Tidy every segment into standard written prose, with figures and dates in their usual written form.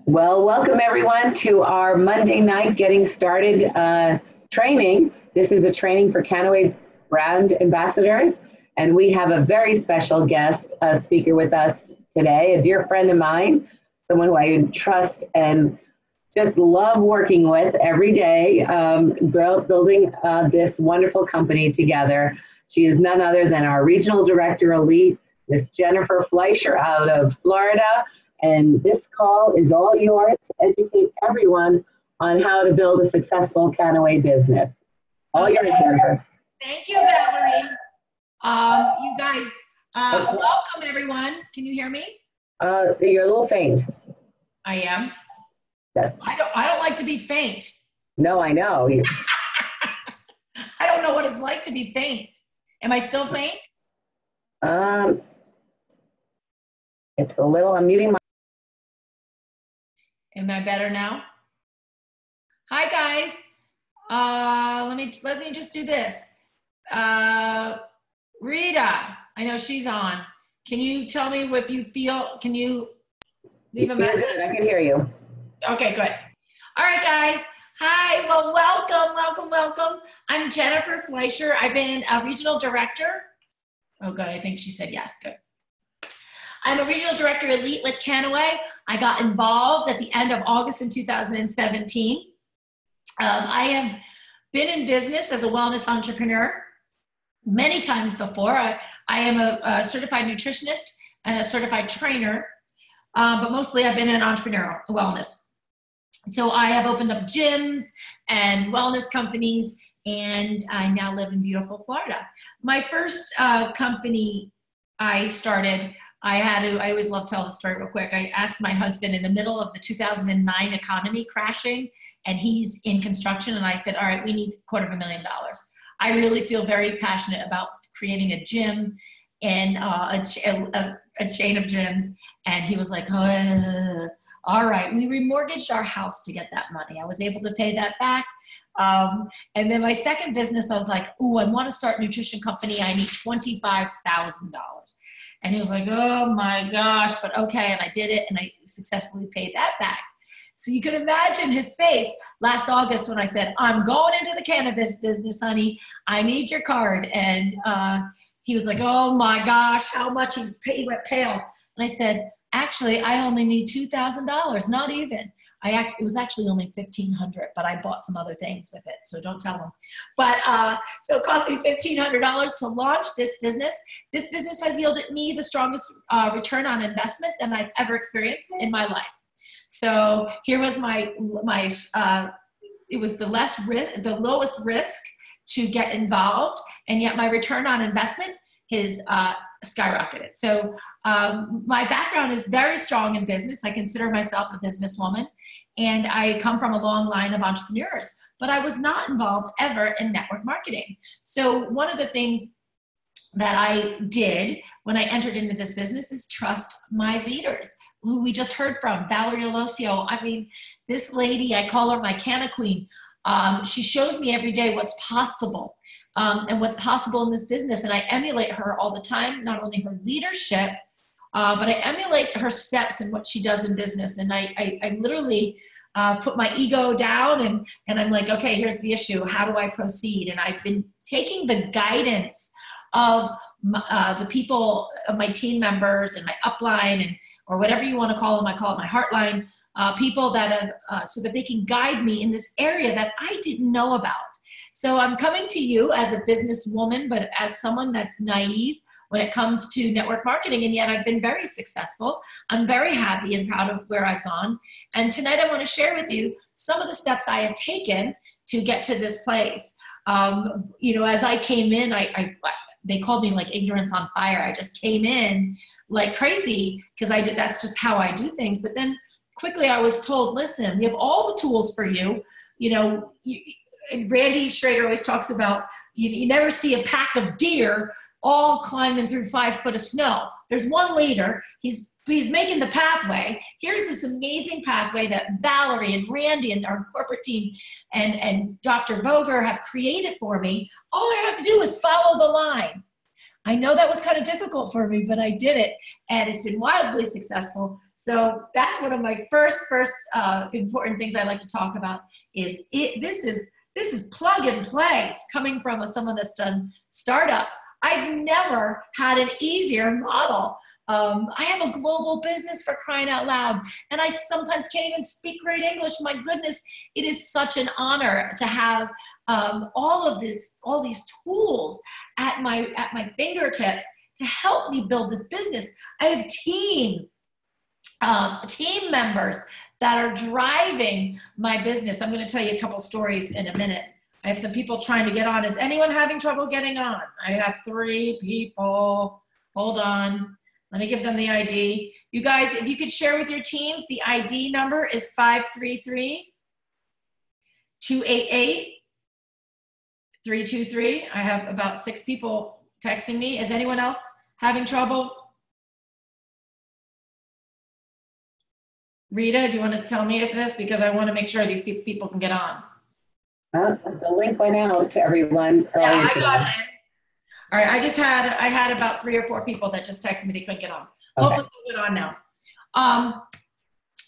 Well, welcome everyone to our Monday night getting started training. This is a training for Kannaway brand ambassadors, and we have a very special guest speaker with us today, a dear friend of mine, someone who I trust and just love working with every day, building this wonderful company together. She is none other than our Regional Director Elite, Miss Jennifer Fleischer out of Florida. And this call is all yours to educate everyone on how to build a successful Kannaway business. All yours, Jennifer. Thank you, Valerie. You guys, welcome everyone. Can you hear me? You're a little faint. I am. Yes. I don't like to be faint. No, I know. I don't know what it's like to be faint. Am I still faint? It's a little. I'm muting my. Am I better now? Hi guys. Let me just do this. Rita, I know she's on. Can you tell me what you feel? Can you leave a message? I can hear you. Okay, good. All right, guys. Hi. Well, welcome. I'm Jennifer Fleischer. I've been a regional director. Oh, good. I think she said yes. Good. I'm a regional director elite with Kannaway. I got involved at the end of August in 2017. I have been in business as a wellness entrepreneur many times before. I am a certified nutritionist and a certified trainer, but mostly I've been in entrepreneurial wellness. So I have opened up gyms and wellness companies, and I now live in beautiful Florida. My first company I started, I always love to tell the story real quick. I asked my husband in the middle of the 2009 economy crashing, and he's in construction, and I said, all right, we need $250,000. I really feel very passionate about creating a gym and a chain of gyms. And he was like, oh, all right. We remortgaged our house to get that money. I was able to pay that back. And then my second business, I was like, ooh, I want to start a nutrition company. I need $25,000. And he was like, oh my gosh, but okay. And I did it, and I successfully paid that back. So you could imagine his face last August when I said, I'm going into the cannabis business, honey. I need your card. And he was like, oh my gosh, how much? He went pale. And I said, actually, I only need $2,000, not even. It was actually only $1,500, but I bought some other things with it, so don't tell him. But so it cost me $1,500 to launch this business. This business has yielded me the strongest return on investment than I've ever experienced in my life. So here was it was the lowest risk to get involved, and yet my return on investment is skyrocketed. So my background is very strong in business. I consider myself a businesswoman, and I come from a long line of entrepreneurs, but I was not involved ever in network marketing. So one of the things that I did when I entered into this business is trust my leaders, who we just heard from, Valerie Alosio. I mean, this lady, I call her my Canna Queen. She shows me every day what's possible. And what's possible in this business. And I emulate her all the time, not only her leadership, but I emulate her steps and what she does in business. And I literally put my ego down, and I'm like, okay, here's the issue. How do I proceed? And I've been taking the guidance of the people, of my team members and my upline, or whatever you want to call them. I call it my heartline, people that have, so that they can guide me in this area that I didn't know about. So I'm coming to you as a businesswoman, but as someone that's naive when it comes to network marketing, and yet I've been very successful. I'm very happy and proud of where I've gone. And tonight I want to share with you some of the steps I have taken to get to this place. As I came in, they called me like ignorance on fire. I just came in like crazy because that's just how I do things. But then quickly I was told, listen, we have all the tools for you. Randy Schrader always talks about, you never see a pack of deer all climbing through 5 foot of snow. There's one leader. He's making the pathway. Here's this amazing pathway that Valerie and Randy and our corporate team and Dr. Boger have created for me. All I have to do is follow the line. I know that was kind of difficult for me, but I did it, and it's been wildly successful. So that's one of my first important things I like to talk about is this is plug and play coming from someone that's done startups. I've never had an easier model. I have a global business, for crying out loud, and I sometimes can't even speak great English. My goodness, it is such an honor to have all these tools at my fingertips to help me build this business. I have team members that are driving my business. I'm going to tell you a couple stories in a minute. I have some people trying to get on. Is anyone having trouble getting on? I have 3 people. Hold on. Let me give them the ID. You guys, if you could share with your teams, the ID number is 533-288-323. I have about 6 people texting me. Is anyone else having trouble? Rita, do you want to tell me of this? Because I want to make sure these people can get on. The link went out to everyone. Yeah, I got it. All right, I had about 3 or 4 people that just texted me they couldn't get on. Okay. Hopefully they'll get on now.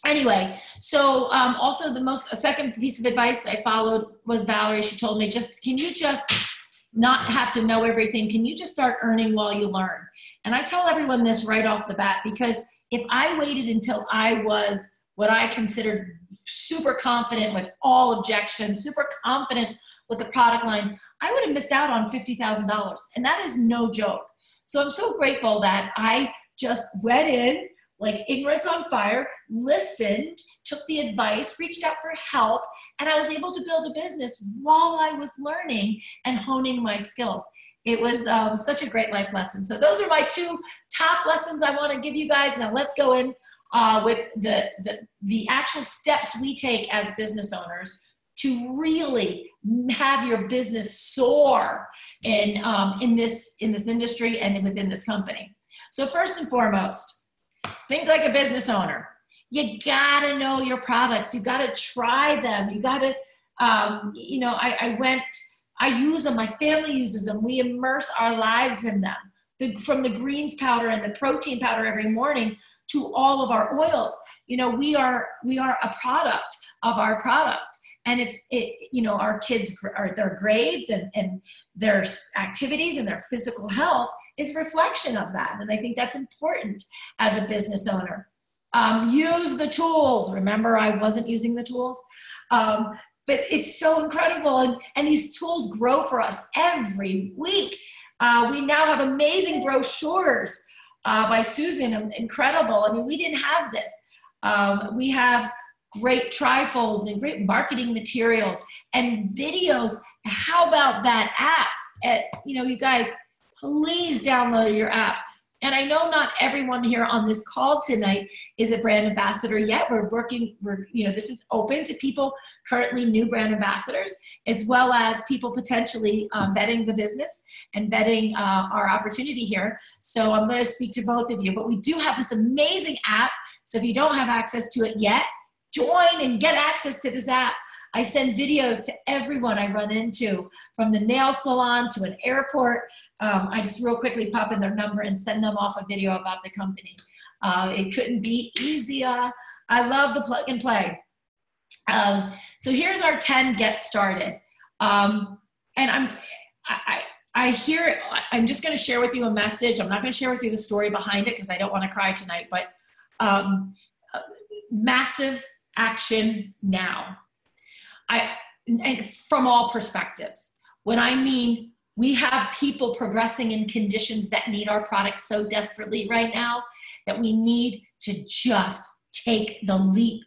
Anyway, so also a second piece of advice I followed was Valerie. She told me, can you just not have to know everything? Can you just start earning while you learn? And I tell everyone this right off the bat, because if I waited until I was what I considered super confident with all objections, super confident with the product line, I would have missed out on $50,000. And that is no joke. So I'm so grateful that I just went in like ignorance on fire, listened, took the advice, reached out for help, and I was able to build a business while I was learning and honing my skills. It was such a great life lesson. So those are my 2 top lessons I want to give you guys. Now let's go in with the actual steps we take as business owners to really have your business soar in this industry and within this company. So first and foremost, think like a business owner. You gotta know your products. You gotta try them. You gotta, I use them. My family uses them. We immerse our lives in them. From the greens powder and the protein powder every morning to all of our oils. We are a product of our product. And our kids, their grades and their activities and their physical health is a reflection of that. And I think that's important as a business owner. Use the tools. Remember, I wasn't using the tools. But it's so incredible. And these tools grow for us every week. We now have amazing brochures by Susan. Incredible. I mean, we didn't have this. We have great trifolds and great marketing materials and videos. How about that app? You guys, please download your app. And I know not everyone here on this call tonight is a brand ambassador yet. This is open to people currently new brand ambassadors, as well as people potentially vetting the business and vetting our opportunity here. So I'm going to speak to both of you, but we do have this amazing app. So if you don't have access to it yet, join and get access to this app. I send videos to everyone I run into, from the nail salon to an airport. I just real quickly pop in their number and send them off a video about the company. It couldn't be easier. I love the plug and play. So here's our 10 get started. And I'm just going to share with you a message. I'm not going to share with you the story behind it because I don't want to cry tonight, but massive action now. And from all perspectives. When I mean we have people progressing in conditions that need our products so desperately right now that we need to just take the leap.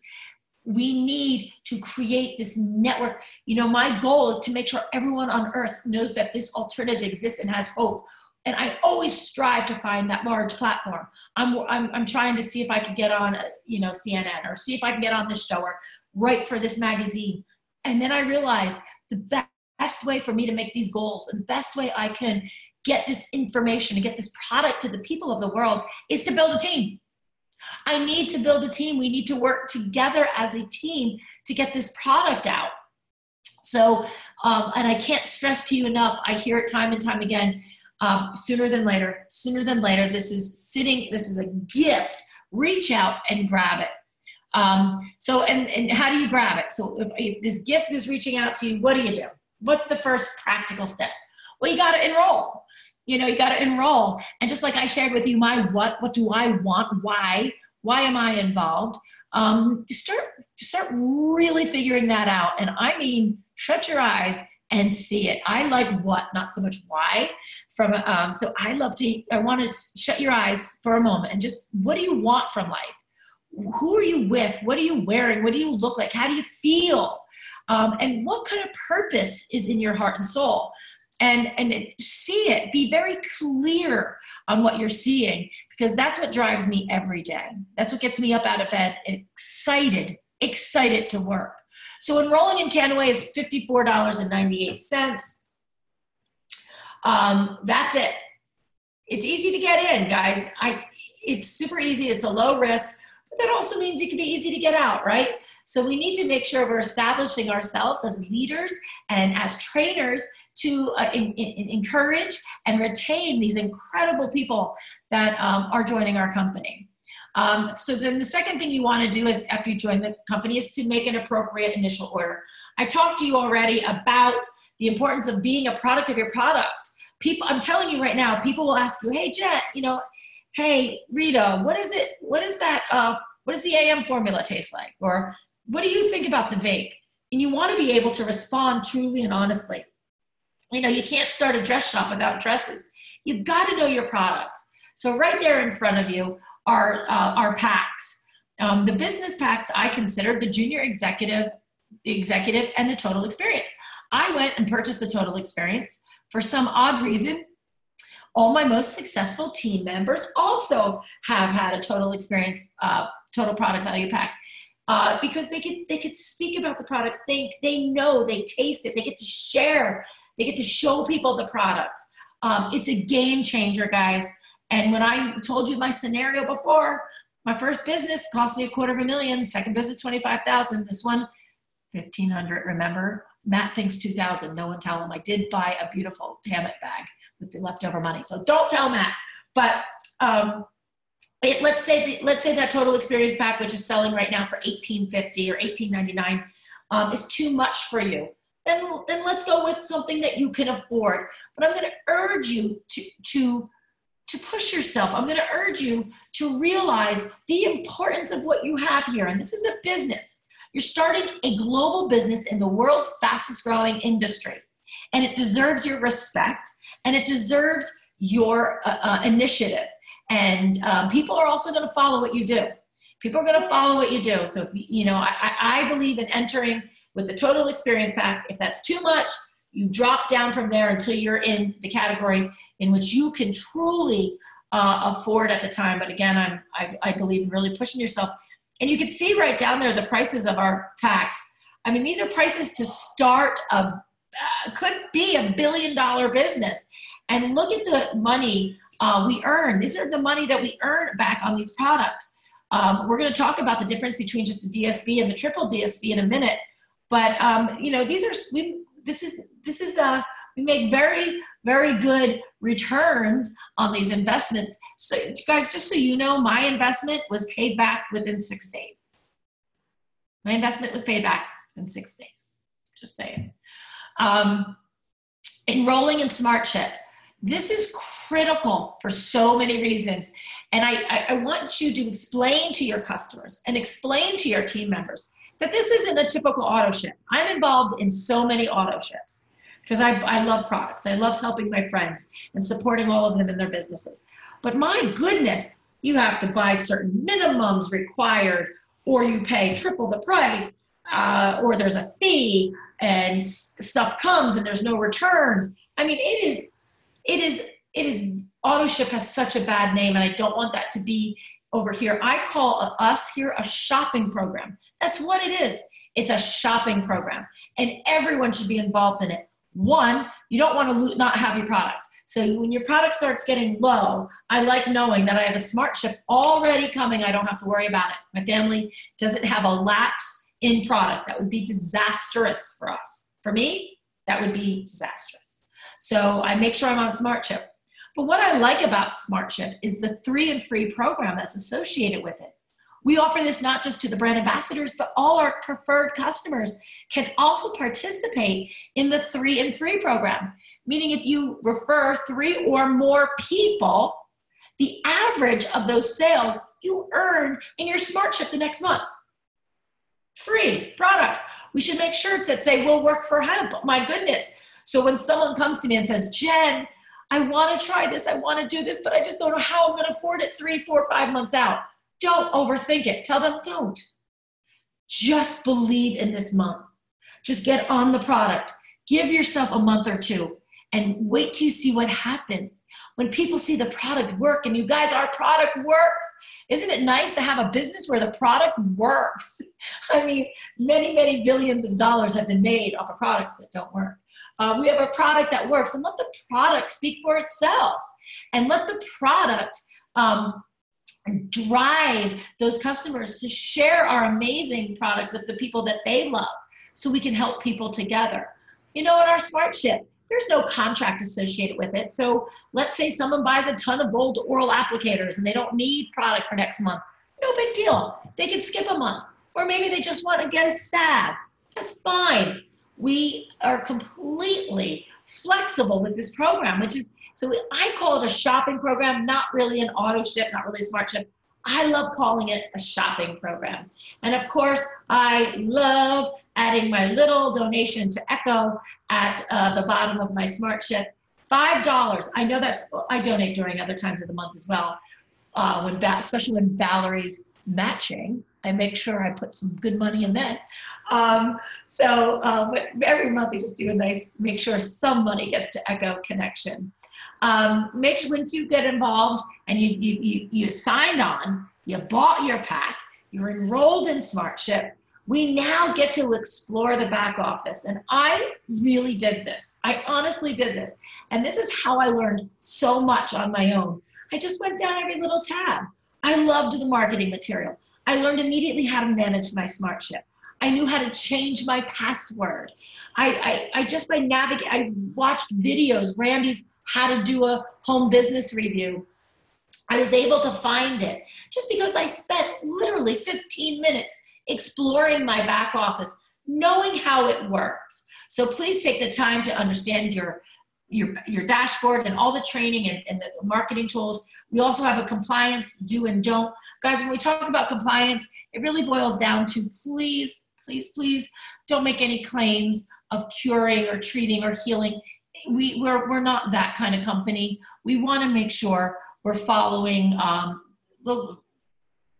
We need to create this network. My goal is to make sure everyone on earth knows that this alternative exists and has hope. And I always strive to find that large platform. I'm trying to see if I can get on, CNN, or see if I can get on this show or write for this magazine. And then I realized the best way for me to make these goals and the best way I can get this information and get this product to the people of the world is to build a team. I need to build a team. We need to work together as a team to get this product out. So, and I can't stress to you enough, I hear it time and time again, sooner than later, this is a gift reach out and grab it. And how do you grab it? So if this gift is reaching out to you, what do you do? What's the first practical step? Well, you got to enroll. You got to enroll. And just like I shared with you, what do I want? Why am I involved? Start really figuring that out. And I mean, shut your eyes and see it. I like what, not so much why. So I want to shut your eyes for a moment and just, what do you want from life? Who are you with? What are you wearing? What do you look like? How do you feel? And what kind of purpose is in your heart and soul? And see it. Be very clear on what you're seeing, because that's what drives me every day. That's what gets me up out of bed and excited to work. So enrolling in Kannaway is $54.98. That's it. It's easy to get in, guys. It's super easy. It's a low risk, but that also means it can be easy to get out, right? So we need to make sure we're establishing ourselves as leaders and as trainers to encourage and retain these incredible people that are joining our company. So then the second thing you want to do is, after you join the company, is to make an appropriate initial order. I talked to you already about the importance of being a product of your product. I'm telling you right now, people will ask you, hey, Jet, hey, Rita, what is the AM formula taste like? Or what do you think about the vape? And you want to be able to respond truly and honestly. You can't start a dress shop without dresses. You've got to know your products. So right there in front of you are packs. The business packs I consider the junior executive, and the total experience. I went and purchased the total experience. For some odd reason, all my most successful team members also have had a total experience, total product value pack. Because they could speak about the products. They know, they taste it. They get to share. They get to show people the products. It's a game changer, guys. And when I told you my scenario before, my first business cost me $250,000. Second business, $25,000. This one, $1,500. Remember, Matt thinks $2,000. No one tell him. I did buy a beautiful hammock bag with the leftover money. So don't tell Matt. But let's say that total experience pack, which is selling right now for $1,850 or $1,899, is too much for you. Then let's go with something that you can afford. But I'm going to urge you to push yourself. I'm going to urge you to realize the importance of what you have here. And this is a business. You're starting a global business in the world's fastest growing industry. And it deserves your respect, and it deserves your initiative. And people are also going to follow what you do. People are going to follow what you do. So, I believe in entering with the total experience pack. If that's too much, you drop down from there until you're in the category in which you can truly afford at the time. But again, I believe in really pushing yourself. And you can see right down there the prices of our packs. I mean, these are prices to start could be $1 billion business. And look at the money we earn. These are the money that we earn back on these products. We're going to talk about the difference between just the DSB and the triple DSB in a minute. But we make very, very good returns on these investments. So guys, just so you know, my investment was paid back within 6 days. My investment was paid back in 6 days. Just saying. Enrolling in Smart Chip. This is critical for so many reasons. And I want you to explain to your customers and explain to your team members that this isn't a typical auto ship. I'm involved in so many auto ships because I love products. I love helping my friends and supporting all of them in their businesses. But my goodness, you have to buy certain minimums required, or you pay triple the price, or there's a fee and stuff comes and there's no returns. I mean, auto ship has such a bad name, and I don't want that to be over here. I call us here a shopping program. That's what it is. It's a shopping program, and everyone should be involved in it. One, you don't want to not have your product. So when your product starts getting low, I like knowing that I have a Smart Chip already coming. I don't have to worry about it. My family doesn't have a lapse in product. That would be disastrous for us. For me, that would be disastrous. So I make sure I'm on Smart Chip. But what I like about SmartShip is the 3 and free program that's associated with it. We offer this not just to the brand ambassadors, but all our preferred customers can also participate in the 3 and free program. Meaning if you refer 3 or more people, the average of those sales you earn in your SmartShip the next month. Free product. We should make shirts that say, we'll work for hemp. My goodness. So when someone comes to me and says, Jen, I want to try this, I want to do this, but I just don't know how I'm going to afford it 3, 4, 5 months out. Don't overthink it. Tell them don't. Just believe in this month. Just get on the product. Give yourself a month or 2 and wait till you see what happens. When people see the product work, and you guys, our product works. Isn't it nice to have a business where the product works? I mean, many, many billions of dollars have been made off of products that don't work. We have a product that works, and let the product speak for itself. And let the product drive those customers to share our amazing product with the people that they love, so we can help people together. You know, in our SmartShip, there's no contract associated with it. So let's say someone buys a ton of gold oral applicators and they don't need product for next month. No big deal. They can skip a month. Or maybe they just want to get a salve. That's fine. We are completely flexible with this program, which is, so I call it a shopping program, not really an auto ship, not really a SmartShip. I love calling it a shopping program. And of course, I love adding my little donation to Echo at the bottom of my SmartShip. $5. I know I donate during other times of the month as well, especially when Valerie's matching. I make sure I put some good money in that. But every month we just do make sure some money gets to Echo Connection. Make sure once you get involved and you signed on, you bought your pack, you're enrolled in SmartShip, we now get to explore the back office. And I really did this. I honestly did this. And this is how I learned so much on my own. I just went down every little tab. I loved the marketing material. I learned immediately how to manage my SmartShip. I knew how to change my password. I watched videos, Randy's how to do a home business review. I was able to find it just because I spent literally 15 minutes exploring my back office, knowing how it works. So please take the time to understand your dashboard and all the training and the marketing tools. We also have a compliance do and don't. Guys, when we talk about compliance, it really boils down to please, please, please don't make any claims of curing or treating or healing. We're not that kind of company. We want to make sure we're following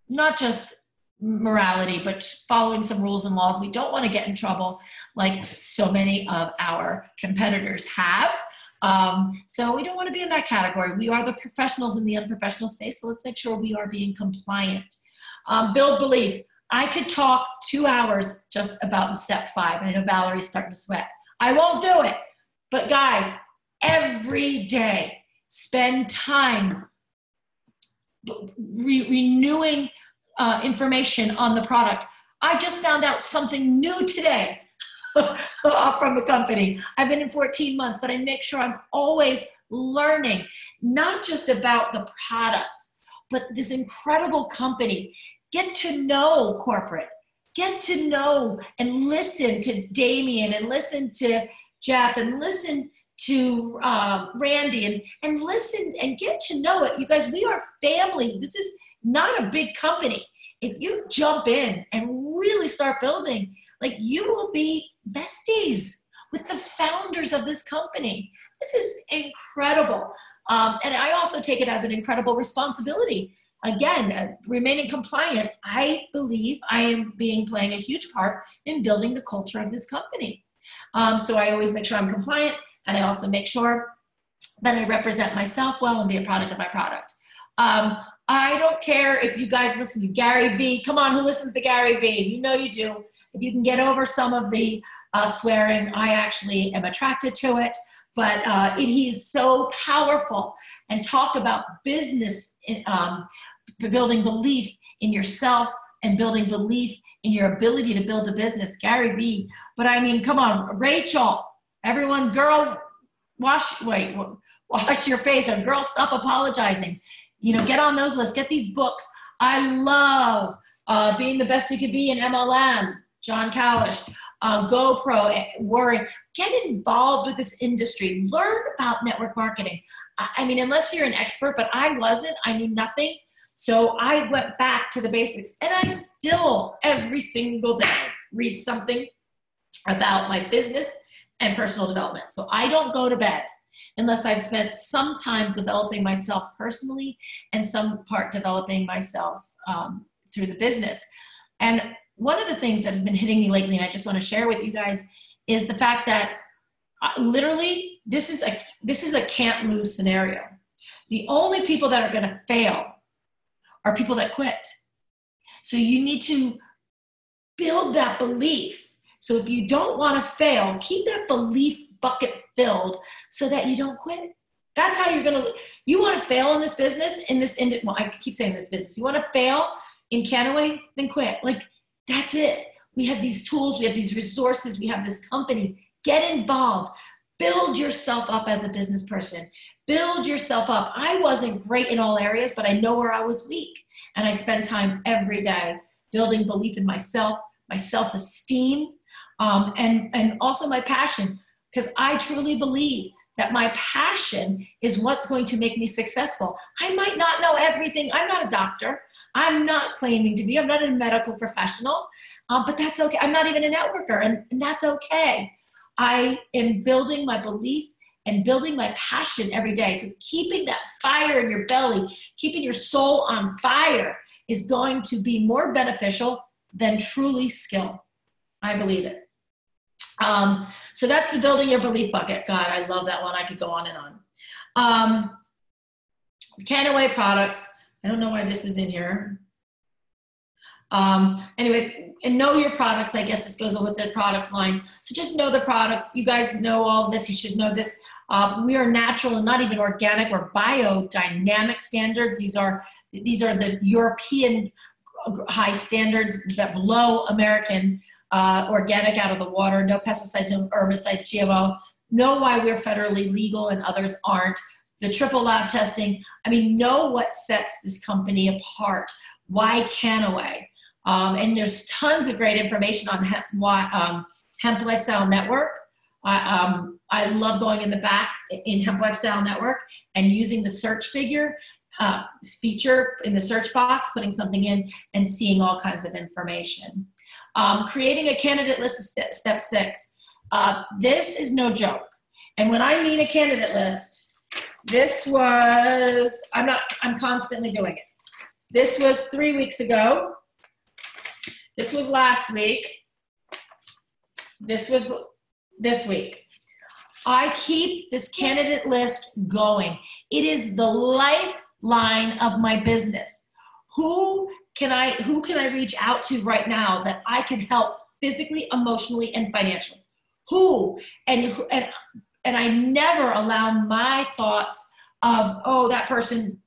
not just morality, but following some rules and laws. We don't want to get in trouble like so many of our competitors have. So we don't want to be in that category. We are the professionals in the unprofessional space, so let's make sure we are being compliant. Build belief. I could talk 2 hours just about step 5. I know Valerie's starting to sweat. I won't do it. But guys, every day, spend time renewing information on the product. I just found out something new today from the company. I've been in 14 months, but I make sure I'm always learning, not just about the products, but this incredible company. Get to know corporate. Get to know and listen to Damien and listen to Jeff and listen to Randy and listen and get to know it. You guys, we are family. This is not a big company. If you jump in and really start building, like, you will be besties with the founders of this company. This is incredible. And I also take it as an incredible responsibility. Again, remaining compliant, I believe I am playing a huge part in building the culture of this company. So I always make sure I'm compliant, and I also make sure that I represent myself well and be a product of my product. I don't care if you guys listen to Gary Vee. Come on, who listens to Gary Vee? You know you do. If you can get over some of the swearing, I actually am attracted to it. But he's so powerful. And talk about business, building belief in yourself and building belief in your ability to build a business. Gary Vee. But I mean, come on, Rachel, everyone, girl, what wash your face, or girl, stop apologizing. You know, get on those lists, get these books. I love Being the Best You Could Be in MLM, John Cowlish, GoPro, Worry. Get involved with this industry. Learn about network marketing. I mean, unless you're an expert, but I wasn't. I knew nothing. So I went back to the basics, and I still, every single day, read something about my business and personal development. So I don't go to bed unless I've spent some time developing myself personally and some part developing myself through the business. And one of the things that has been hitting me lately, and I just want to share with you guys, is the fact that literally this is a can't lose scenario. The only people that are going to fail are people that quit. So you need to build that belief. So if you don't want to fail, keep that belief bucket filled so that you don't quit. That's how you're going to, you want to fail in this business, well, I keep saying this business. You want to fail in Kannaway, then quit. Like, that's it. We have these tools, we have these resources, we have this company. Get involved. Build yourself up as a business person. Build yourself up. I wasn't great in all areas, but I know where I was weak. And I spend time every day building belief in myself, my self-esteem, and also my passion. Because I truly believe that my passion is what's going to make me successful. I might not know everything. I'm not a doctor. I'm not claiming to be. I'm not a medical professional, but that's okay. I'm not even a networker, and that's okay. I am building my belief and building my passion every day. So keeping that fire in your belly, keeping your soul on fire is going to be more beneficial than truly skill. I believe it. So that's the building your belief bucket. God, I love that one. I could go on and on. Kannaway products. I don't know why this is in here. Anyway, and know your products. I guess this goes with the product line. So just know the products. You guys know all of this. You should know this. We are natural and not even organic. We're biodynamic standards. These are the European high standards that blow American organic out of the water. No pesticides, no herbicides, GMO. Know why we're federally legal and others aren't. The triple lab testing. I mean, know what sets this company apart. Why Kannaway? And there's tons of great information on Hemp Lifestyle Network. I love going in the back in Hemp Lifestyle Network and using the search feature in the search box, putting something in and seeing all kinds of information. Creating a candidate list is step 6. This is no joke. And when I mean a candidate list, this was, I'm constantly doing it. This was 3 weeks ago. This was last week. This was this week. I keep this candidate list going. It is the lifeline of my business. Who can I reach out to right now that I can help physically, emotionally, and financially? Who? And I never allow my thoughts of, oh, that person,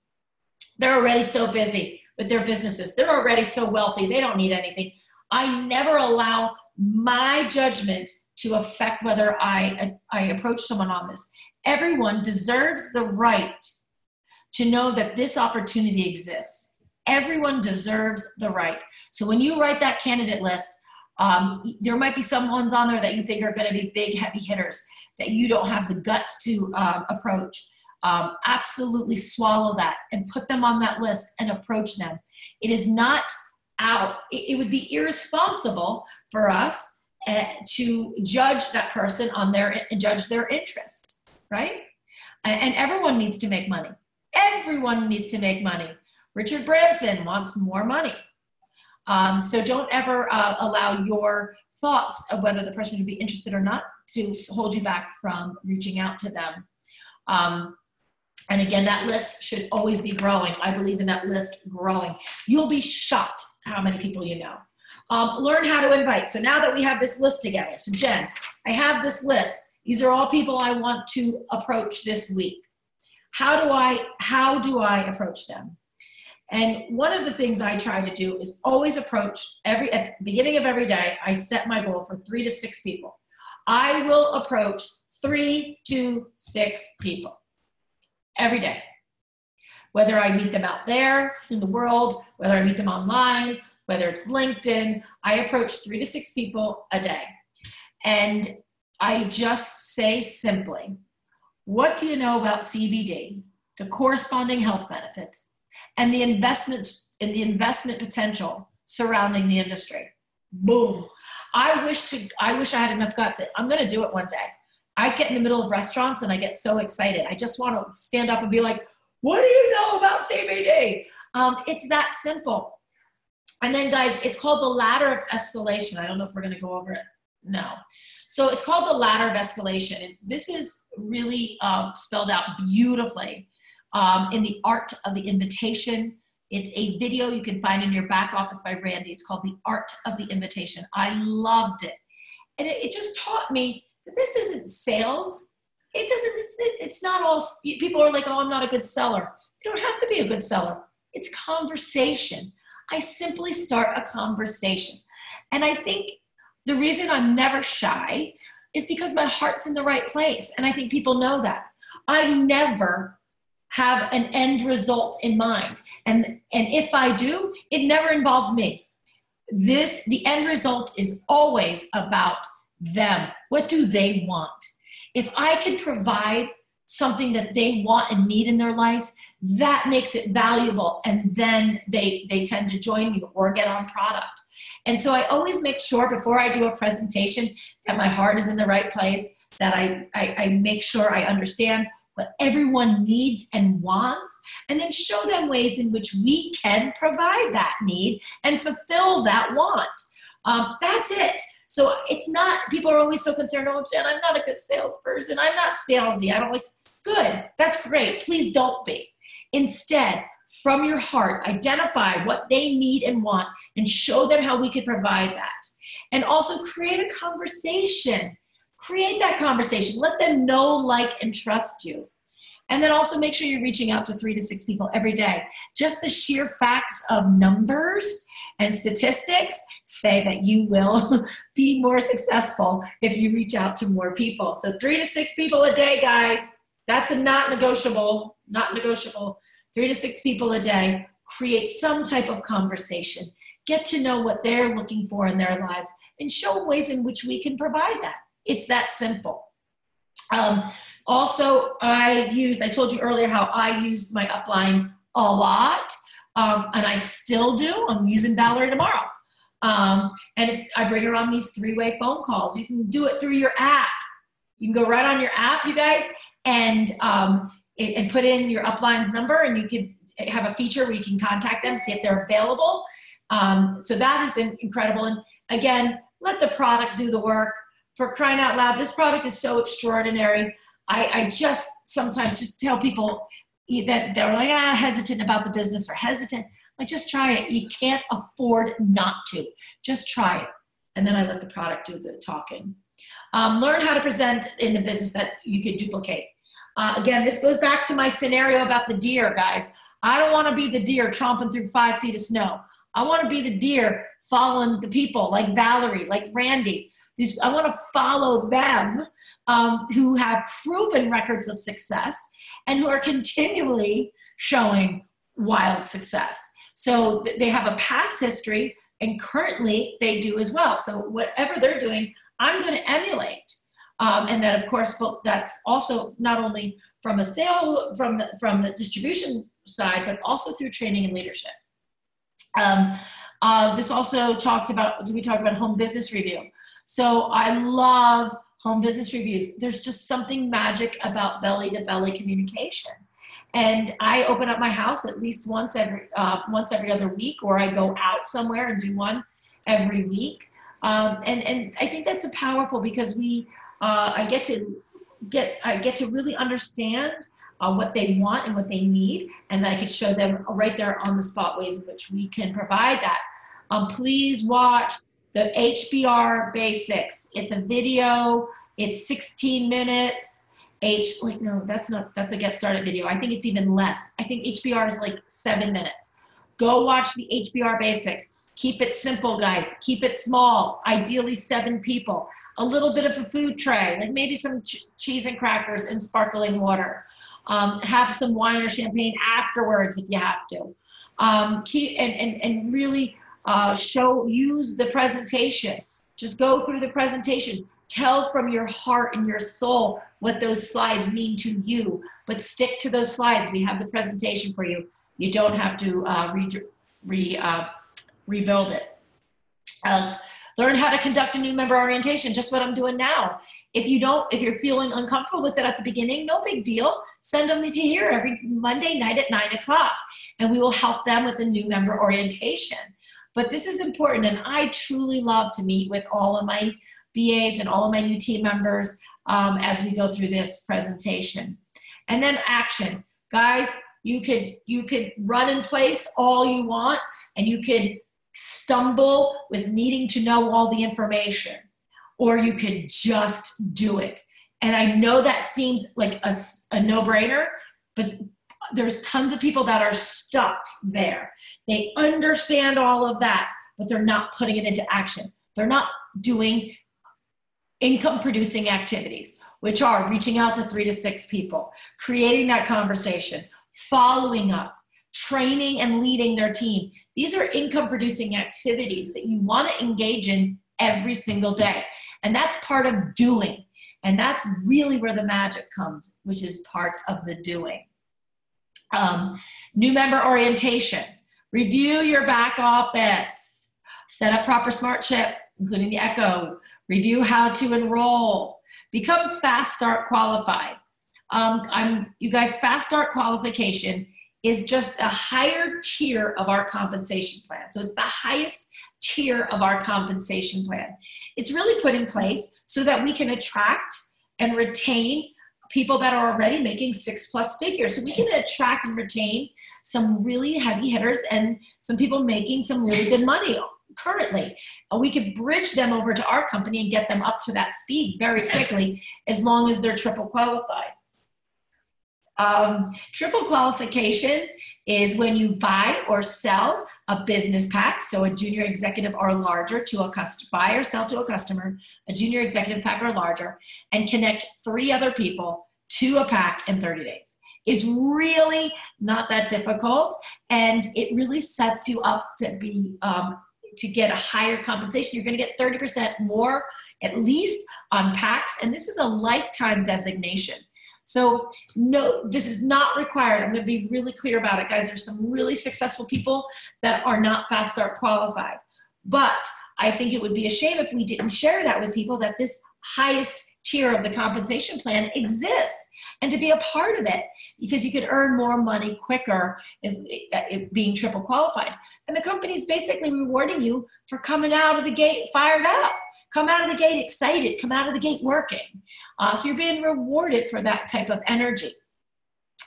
they're already so busy with their businesses. They're already so wealthy. They don't need anything. I never allow my judgment to affect whether I approach someone on this. Everyone deserves the right to know that this opportunity exists. Everyone deserves the right. So when you write that candidate list, there might be some ones on there that you think are going to be big, heavy hitters that you don't have the guts to approach. Absolutely swallow that and put them on that list and approach them. It is not out. It would be irresponsible for us to judge that person on judge their interest, right? And everyone needs to make money. Everyone needs to make money. Richard Branson wants more money. So don't ever allow your thoughts of whether the person would be interested or not to hold you back from reaching out to them. And again, that list should always be growing. I believe in that list growing. You'll be shocked how many people you know. Learn how to invite. So now that we have this list together, so Jen, I have this list. These are all people I want to approach this week. How do I approach them? And one of the things I try to do is always approach at the beginning of every day, I set my goal for 3 to 6 people. I will approach 3 to 6 people. every day. Whether I meet them out there in the world, whether I meet them online, whether it's LinkedIn, I approach 3 to 6 people a day. And I just say simply, what do you know about CBD, the corresponding health benefits, and the investments and the investment potential surrounding the industry? Boom. I wish I had enough guts. I'm going to do it one day. I get in the middle of restaurants and I get so excited. I just want to stand up and be like, what do you know about CBD? It's that simple. And then guys, it's called the ladder of escalation. I don't know if we're going to go over it. No. So it's called the ladder of escalation. And this is really spelled out beautifully in The Art of the Invitation. It's a video you can find in your back office by Randy. It's called The Art of the Invitation. I loved it. And it just taught me that this isn't sales. It's not all, people are like, oh, I'm not a good seller. You don't have to be a good seller. It's conversation. I simply start a conversation. And I think the reason I'm never shy is because my heart's in the right place. And I think people know that. I never have an end result in mind. And if I do, it never involves me. The end result is always about them. What do they want? If I can provide something that they want and need in their life, that makes it valuable. And then they tend to join me or get on product. And so I always make sure before I do a presentation that my heart is in the right place, that I make sure I understand what everyone needs and wants, and then show them ways in which we can provide that need and fulfill that want. That's it. So it's not, people are always so concerned, oh, Jen, I'm not a good salesperson. I'm not salesy. I don't like, good. That's great. Please don't be. Instead, from your heart, identify what they need and want and show them how we can provide that. And also create a conversation. Create that conversation. Let them know, like, and trust you. And then also make sure you're reaching out to 3 to 6 people every day. Just the sheer facts of numbers and statistics say that you will be more successful if you reach out to more people. So 3 to 6 people a day, guys. That's a not negotiable, not negotiable. 3 to 6 people a day. Create some type of conversation. Get to know what they're looking for in their lives and show ways in which we can provide that. It's that simple. Also, I told you earlier how I used my upline a lot, and I still do. I'm using Valerie tomorrow. I bring her on these 3-way phone calls. You can do it through your app. You can go right on your app, you guys, and put in your upline's number, and you can have a feature where you can contact them, see if they're available. So that is incredible. And again, let the product do the work. For crying out loud, this product is so extraordinary. I just sometimes just tell people that they're like, hesitant about the business or hesitant. Like, just try it. You can't afford not to. Just try it. And then I let the product do the talking. Learn how to present in the business that you could duplicate. Again, this goes back to my scenario about the deer, guys. I don't want to be the deer tromping through 5 feet of snow. I want to be the deer following the people like Valerie, like Randy. I want to follow them who have proven records of success and who are continually showing wild success. So they have a past history, and currently they do as well. So whatever they're doing, I'm going to emulate. And then, of course, that's also not only from a sale, from the distribution side, but also through training and leadership. This also talks about, we talk about home business review. So I love home business reviews. There's just something magic about belly-to-belly communication. And I open up my house at least once every other week, or I go out somewhere and do one every week. And I think that's powerful because I get to really understand what they want and what they need, and I could show them right there on the spot ways in which we can provide that. Please watch the HBR Basics. It's a video. It's 16 minutes. That's a get started video. I think it's even less. I think HBR is like 7 minutes. Go watch the HBR Basics. Keep it simple, guys. Keep it small. Ideally 7 people. A little bit of a food tray, like maybe some cheese and crackers and sparkling water. Have some wine or champagne afterwards if you have to. And really use the presentation. Just go through the presentation. Tell from your heart and your soul what those slides mean to you, but stick to those slides. We have the presentation for you. You don't have to rebuild it. Learn how to conduct a new member orientation, just what I'm doing now. If you're feeling uncomfortable with it at the beginning, no big deal. Send them to here every Monday night at 9 o'clock, and we will help them with the new member orientation. But this is important, and I truly love to meet with all of my BAs and all of my new team members as we go through this presentation. And then action. Guys, you could run in place all you want, and you could stumble with needing to know all the information, or you could just do it. And I know that seems like a no-brainer, but there's tons of people that are stuck there. They understand all of that, but they're not putting it into action. They're not doing income-producing activities, which are reaching out to 3 to 6 people, creating that conversation, following up, training and leading their team. These are income-producing activities that you want to engage in every single day. And that's part of doing. And that's really where the magic comes, which is part of the doing. New member orientation. Review your back office. Set up proper SmartShip, including the Echo. Review how to enroll. Become Fast Start qualified. You guys, Fast Start qualification is just a higher tier of our compensation plan. So it's the highest tier of our compensation plan. It's really put in place so that we can attract and retain people that are already making 6+ figures. So we can attract and retain some really heavy hitters and some people making some really good money currently. And we could bridge them over to our company and get them up to that speed very quickly, as long as they're triple qualified. Triple qualification is when you buy or sell a business pack, so a junior executive or larger to a customer, buy or sell to a customer, a junior executive pack or larger, and connect 3 other people to a pack in 30 days. It's really not that difficult, and it really sets you up to be to get a higher compensation. You're going to get 30% more at least on packs, and this is a lifetime designation. So no, this is not required. I'm going to be really clear about it, guys. There's some really successful people that are not Fast Start qualified. But I think it would be a shame if we didn't share that with people, that this highest tier of the compensation plan exists, and to be a part of it, because you could earn more money quicker being triple qualified. And the company's basically rewarding you for coming out of the gate fired up. Come out of the gate excited, come out of the gate working. So you're being rewarded for that type of energy.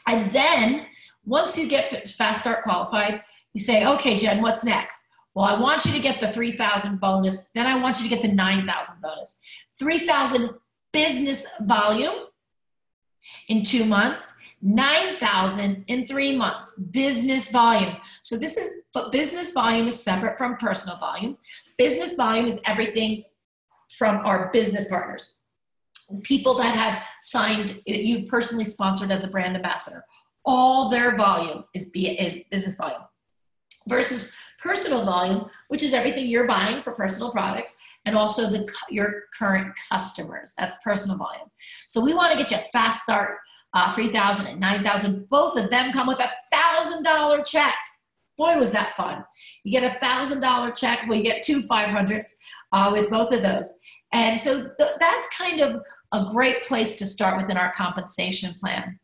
And then once you get Fast Start qualified, you say, okay, Jen, what's next? Well, I want you to get the 3,000 bonus. Then I want you to get the 9,000 bonus. 3,000 business volume in 2 months, 9,000 in 3 months, business volume. So but business volume is separate from personal volume. Business volume is everything from our business partners, people that have signed, you've personally sponsored as a brand ambassador. All their volume is business volume, versus personal volume, which is everything you're buying for personal product, and also your current customers. That's personal volume. So we want to get you a Fast Start 3,000 and 9,000. Both of them come with a $1,000 check. Boy, was that fun. You get a $1,000 check. Well, you get 2 500s with both of those. And so that's kind of a great place to start within our compensation plan.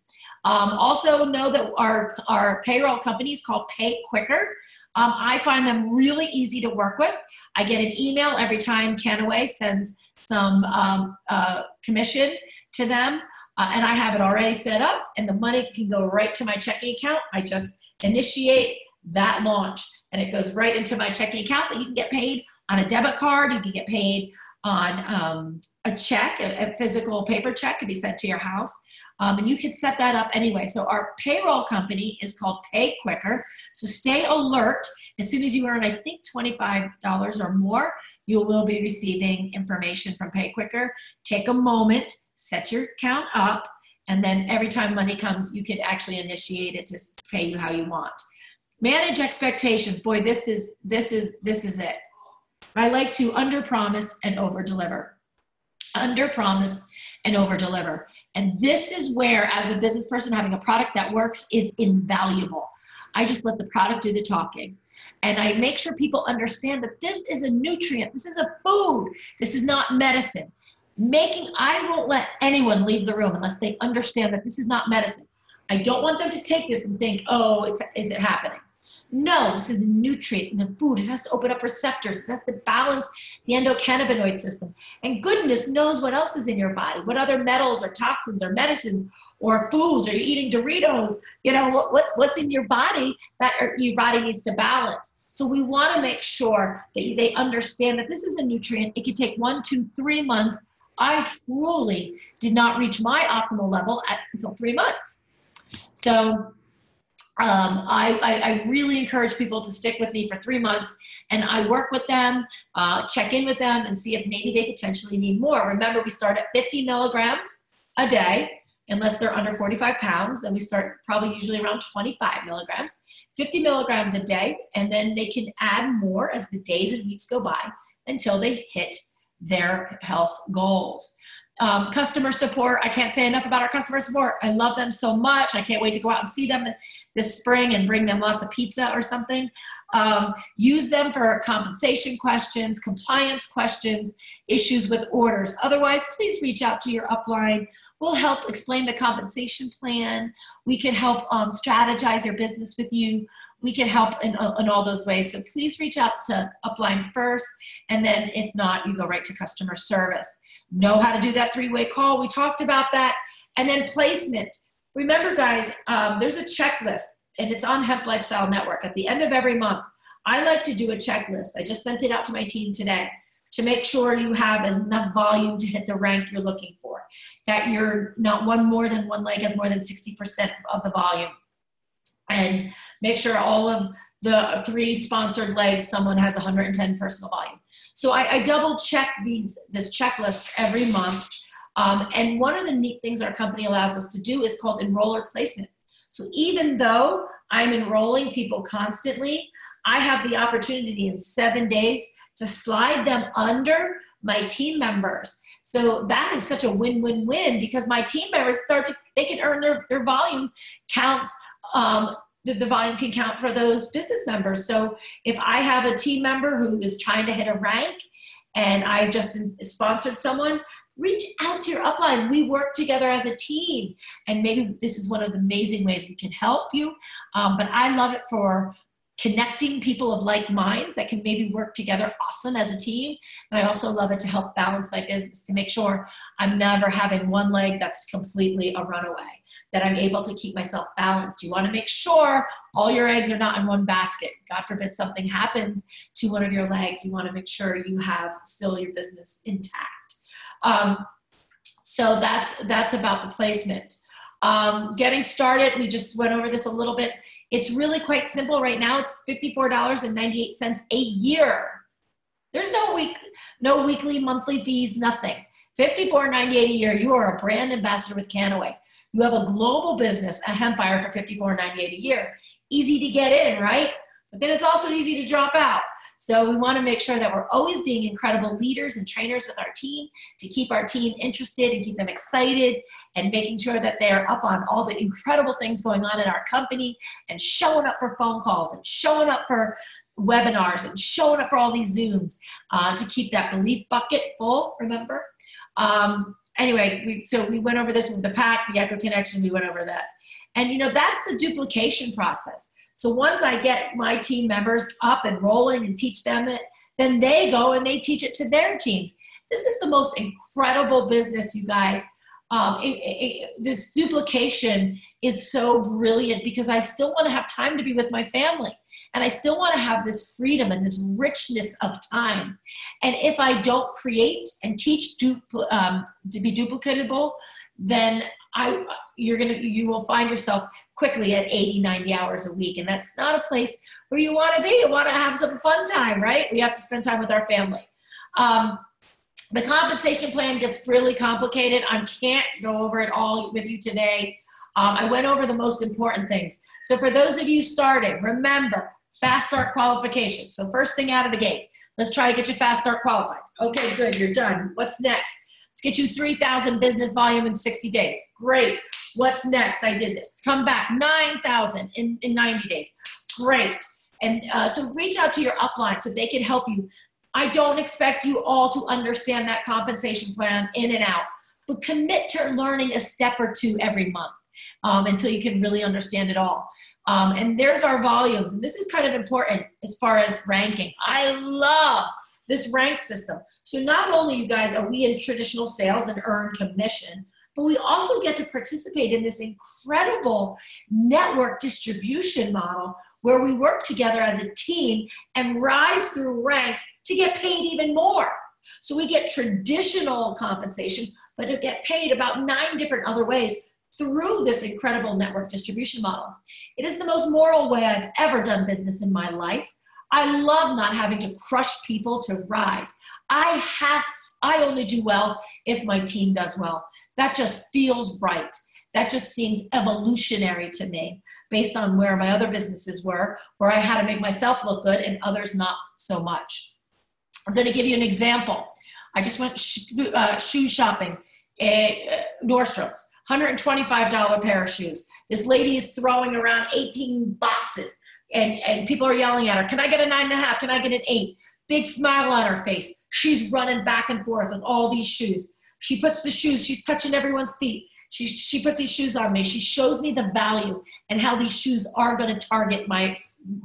Also know that our payroll company is called Pay Quicker. I find them really easy to work with. I get an email every time Kannaway sends some commission to them, and I have it already set up, and the money can go right to my checking account. I just initiate that launch, and it goes right into my checking account. But you can get paid on a debit card. You can get paid on a check, a physical paper check can be sent to your house. And you can set that up anyway. So our payroll company is called Pay Quicker. So stay alert. As soon as you earn, I think, $25 or more, you will be receiving information from Pay Quicker. Take a moment, set your account up, And then every time money comes, you can actually initiate it to pay you how you want. Manage expectations. Boy, this is it. I like to underpromise and overdeliver. Underpromise and overdeliver. And this is where, as a business person, having a product that works is invaluable. I just let the product do the talking. And I make sure people understand that this is a nutrient. This is a food. This is not medicine. I won't let anyone leave the room unless they understand that this is not medicine. I don't want them to take this and think, oh, is it happening? No, this is a nutrient in the food. It has to open up receptors. It has to balance the endocannabinoid system. And goodness knows what else is in your body, what other metals or toxins or medicines or foods. Are you eating Doritos? What's in your body that your body needs to balance. So we want to make sure that they understand that this is a nutrient. It could take 1, 2, 3 months. I truly did not reach my optimal level until 3 months. So I really encourage people to stick with me for 3 months, and I work with them, check in with them, and see if maybe they potentially need more. Remember, we start at 50 milligrams a day, unless they're under 45 pounds, and we start probably usually around 25 milligrams, 50 milligrams a day, and then they can add more as the days and weeks go by until they hit their health goals. Customer support, I can't say enough about our customer support. I love them so much. I can't wait to go out and see them this spring and bring them lots of pizza or something. Use them for compensation questions, compliance questions, issues with orders. Otherwise, please reach out to your upline. We'll help explain the compensation plan. We can help strategize your business with you. We can help in all those ways. So please reach out to upline first, and then if not, you go right to customer service. Know how to do that 3-way call. We talked about that. And then placement. Remember, guys, there's a checklist, and it's on Hemp Lifestyle Network. At the end of every month, I like to do a checklist. I just sent it out to my team today to make sure you have enough volume to hit the rank you're looking for, that you're not more than one leg has more than 60% of the volume. And make sure all of the 3 sponsored legs, someone has 110 personal volume. So I double check this checklist every month. And one of the neat things our company allows us to do is called enroller placement. So even though I'm enrolling people constantly, I have the opportunity in 7 days to slide them under my team members. So that is such a win-win-win, because my team members they can earn their volume counts. The volume can count for those business members. So if I have a team member who is trying to hit a rank and I just sponsored someone, reach out to your upline. We work together as a team. And maybe this is one of the amazing ways we can help you. But I love it for connecting people of like minds that can maybe work together awesome as a team. And I also love it to help balance my business, to make sure I'm never having one leg that's completely a runaway, that I'm able to keep myself balanced. You want to make sure all your eggs are not in one basket. God forbid something happens to one of your legs. You want to make sure you have still your business intact. So that's about the placement. Getting started, we just went over this a little bit. It's really quite simple right now. It's $54.98 a year. There's no weekly, monthly fees, nothing. $54.98 a year. You are a brand ambassador with Kannaway. You have a global business, a hemp buyer, for $54.98 a year. Easy to get in, right? But then it's also easy to drop out. So we want to make sure that we're always being incredible leaders and trainers with our team, to keep our team interested and keep them excited, and making sure that they're up on all the incredible things going on in our company, and showing up for phone calls and showing up for webinars and showing up for all these Zooms, to keep that belief bucket full, remember? Anyway, so we went over this with the pack, the Echo Connection, we went over that. And that's the duplication process. So once I get my team members up and rolling and teach them it, then they go and they teach it to their teams. This is the most incredible business, you guys. This duplication is so brilliant, because I still want to have time to be with my family. And I still want to have this freedom and this richness of time. And if I don't create and teach to be duplicatable, then you will find yourself quickly at 80, 90 hours a week. And that's not a place where you want to be. You want to have some fun time, right? We have to spend time with our family. The compensation plan gets really complicated. I can't go over it all with you today. I went over the most important things. So for those of you starting, remember, fast start qualification. So first thing out of the gate, let's try to get you fast start qualified. Okay, good, you're done. What's next? Let's get you 3,000 business volume in 60 days. Great. What's next? I did this. Come back, 9,000 in 90 days. Great. And so reach out to your upline so they can help you. I don't expect you all to understand that compensation plan in and out, but commit to learning a step or two every month until you can really understand it all. And there's our volumes. And this is kind of important as far as ranking. I love this rank system. So not only, you guys, are we in traditional sales and earn commission, but we also get to participate in this incredible network distribution model where we work together as a team and rise through ranks to get paid even more. So we get traditional compensation, but to get paid about 9 different other ways through this incredible network distribution model. It is the most moral way I've ever done business in my life. I love not having to crush people to rise. I only do well if my team does well. That just feels right. That just seems evolutionary to me based on where my other businesses were, where I had to make myself look good and others not so much. I'm going to give you an example. I just went shoe shopping at Nordstrom's, $125 pair of shoes. This lady is throwing around 18 boxes and people are yelling at her, can I get a 9.5? Can I get an 8? Big smile on her face. She's running back and forth with all these shoes. She puts the shoes, she's touching everyone's feet. She puts these shoes on me. She shows me the value and how these shoes are going to target my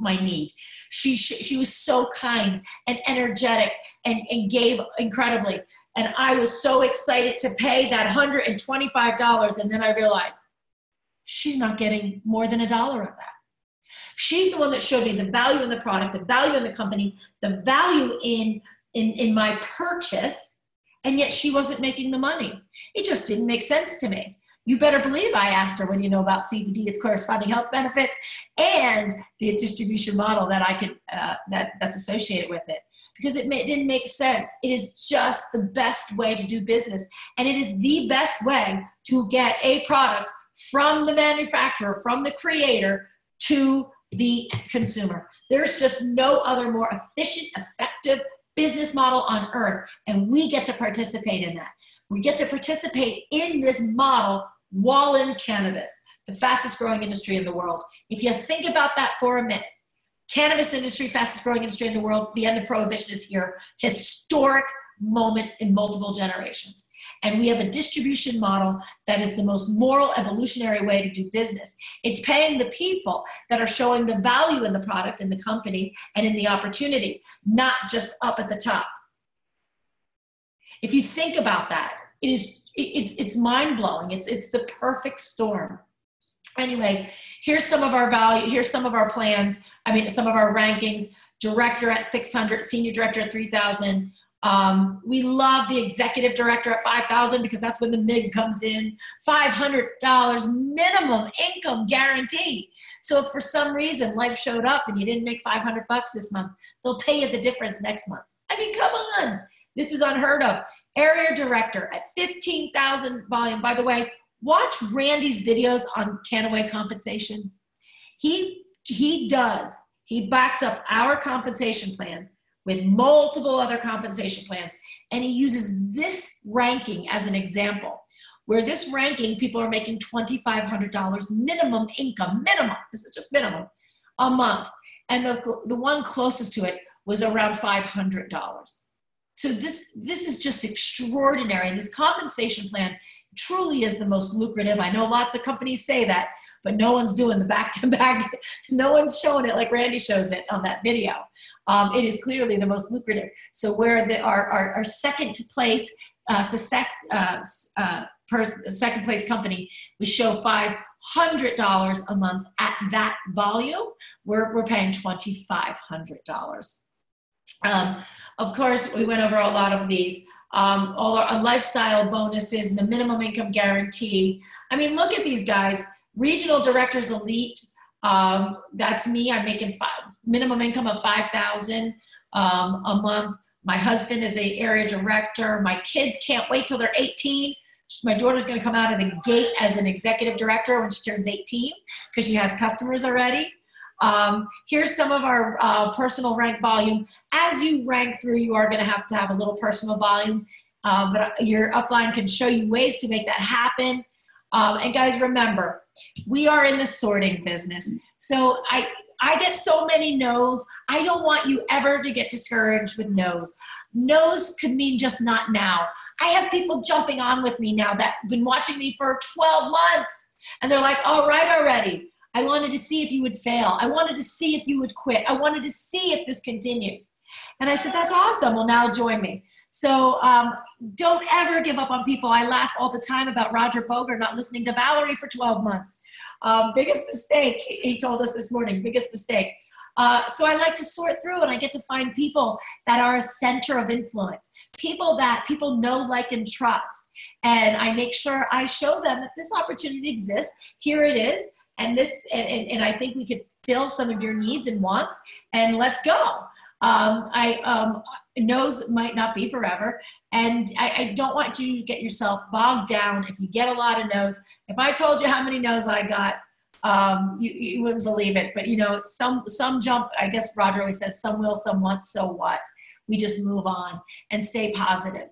need. She was so kind and energetic and gave incredibly. And I was so excited to pay that $125. And then I realized she's not getting more than $1 of that. She's the one that showed me the value in the product, the value in the company, the value in my purchase, and yet she wasn't making the money. It just didn't make sense to me. You better believe I asked her, what do you know about CBD, its corresponding health benefits, and the distribution model that I could that's associated with it, because it didn't make sense. It is just the best way to do business, and it is the best way to get a product from the manufacturer, from the creator, to the consumer. There's just no other more efficient, effective business model on earth, and we get to participate in that. We get to participate in this model while in cannabis, the fastest growing industry in the world. If you think about that for a minute, cannabis industry, fastest growing industry in the world, the end of prohibition is here, historic moment in multiple generations. And we have a distribution model that is the most moral, evolutionary way to do business. It's paying the people that are showing the value in the product, in the company, and in the opportunity, not just up at the top. If you think about that, it's mind-blowing. It's the perfect storm. Anyway, here's some of our value. Here's some of our plans. I mean, some of our rankings. Director at 600, senior director at 3,000. We love the executive director at 5,000 because that's when the MIG comes in. $500 minimum income guarantee. So if for some reason life showed up and you didn't make $500 this month, they'll pay you the difference next month. I mean, come on. This is unheard of. Area director at 15,000 volume. By the way, watch Randy's videos on Kannaway compensation. He backs up our compensation plan with multiple other compensation plans. And he uses this ranking as an example, where this ranking, people are making $2,500 minimum income, this is just minimum, a month. And the one closest to it was around $500. So this is just extraordinary. And this compensation plan truly is the most lucrative. I know lots of companies say that, but no one's doing the back-to-back. No one's showing it like Randy shows it on that video. It is clearly the most lucrative. So where our second place, second place company, we show $500 a month at that volume, we're paying $2,500. Of course, we went over a lot of these. All our lifestyle bonuses, the minimum income guarantee. I mean, look at these guys. Regional Directors Elite, that's me. I'm making minimum income of $5,000 a month. My husband is a area director. My kids can't wait till they're 18. My daughter's going to come out of the gate as an executive director when she turns 18 because she has customers already. Here's some of our personal rank volume. As you rank through, you are going to have a little personal volume, but your upline can show you ways to make that happen. And guys, remember, we are in the sorting business. So I get so many no's. I don't want you ever to get discouraged with no's. No's could mean just not now. I have people jumping on with me now that have been watching me for 12 months. And they're like, all right already. I wanted to see if you would fail. I wanted to see if you would quit. I wanted to see if this continued. And I said, that's awesome. Well, now join me. So don't ever give up on people. I laugh all the time about Roger Boger not listening to Valerie for 12 months. Biggest mistake, he told us this morning, biggest mistake. So I like to sort through and I get to find people that are a center of influence, people that people know, like, and trust. And I make sure I show them that this opportunity exists. Here it is. And this, and I think we could fill some of your needs and wants, and let's go. No's might not be forever, and I don't want you to get yourself bogged down if you get a lot of no's. If I told you how many no's I got, you wouldn't believe it. But you know, some jump. I guess Roger always says, "Some will, some won't. So what?" We just move on and stay positive,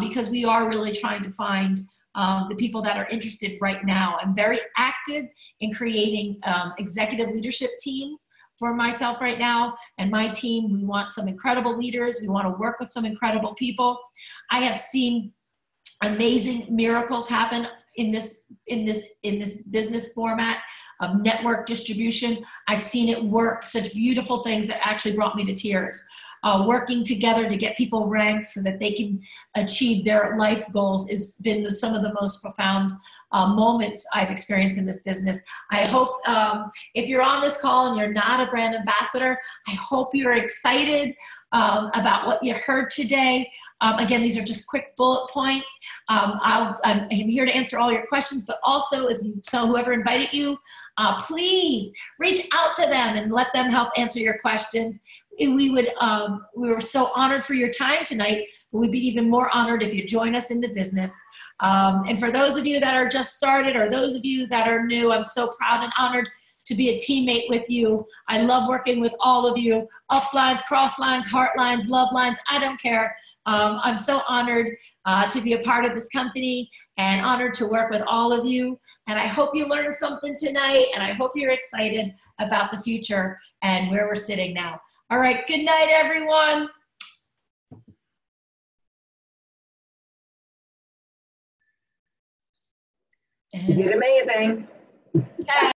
because we are really trying to find the people that are interested right now. I'm very active in creating executive leadership team for myself right now and my team. We want some incredible leaders. We want to work with some incredible people. I have seen amazing miracles happen in this business format of network distribution. I've seen it work, such beautiful things that actually brought me to tears. Working together to get people ranked so that they can achieve their life goals has been some of the most profound moments I've experienced in this business. I hope if you're on this call and you're not a brand ambassador, I hope you're excited about what you heard today. Again, these are just quick bullet points. I'm here to answer all your questions, but also whoever invited you, please reach out to them and let them help answer your questions. We were so honored for your time tonight, but we'd be even more honored if you join us in the business. And for those of you that are just started, or those of you that are new, I'm so proud and honored to be a teammate with you. I love working with all of you. Up lines, cross lines, heart lines, love lines, I don't care. I'm so honored to be a part of this company and honored to work with all of you. And I hope you learned something tonight, and I hope you're excited about the future and where we're sitting now. All right, good night, everyone. You did amazing.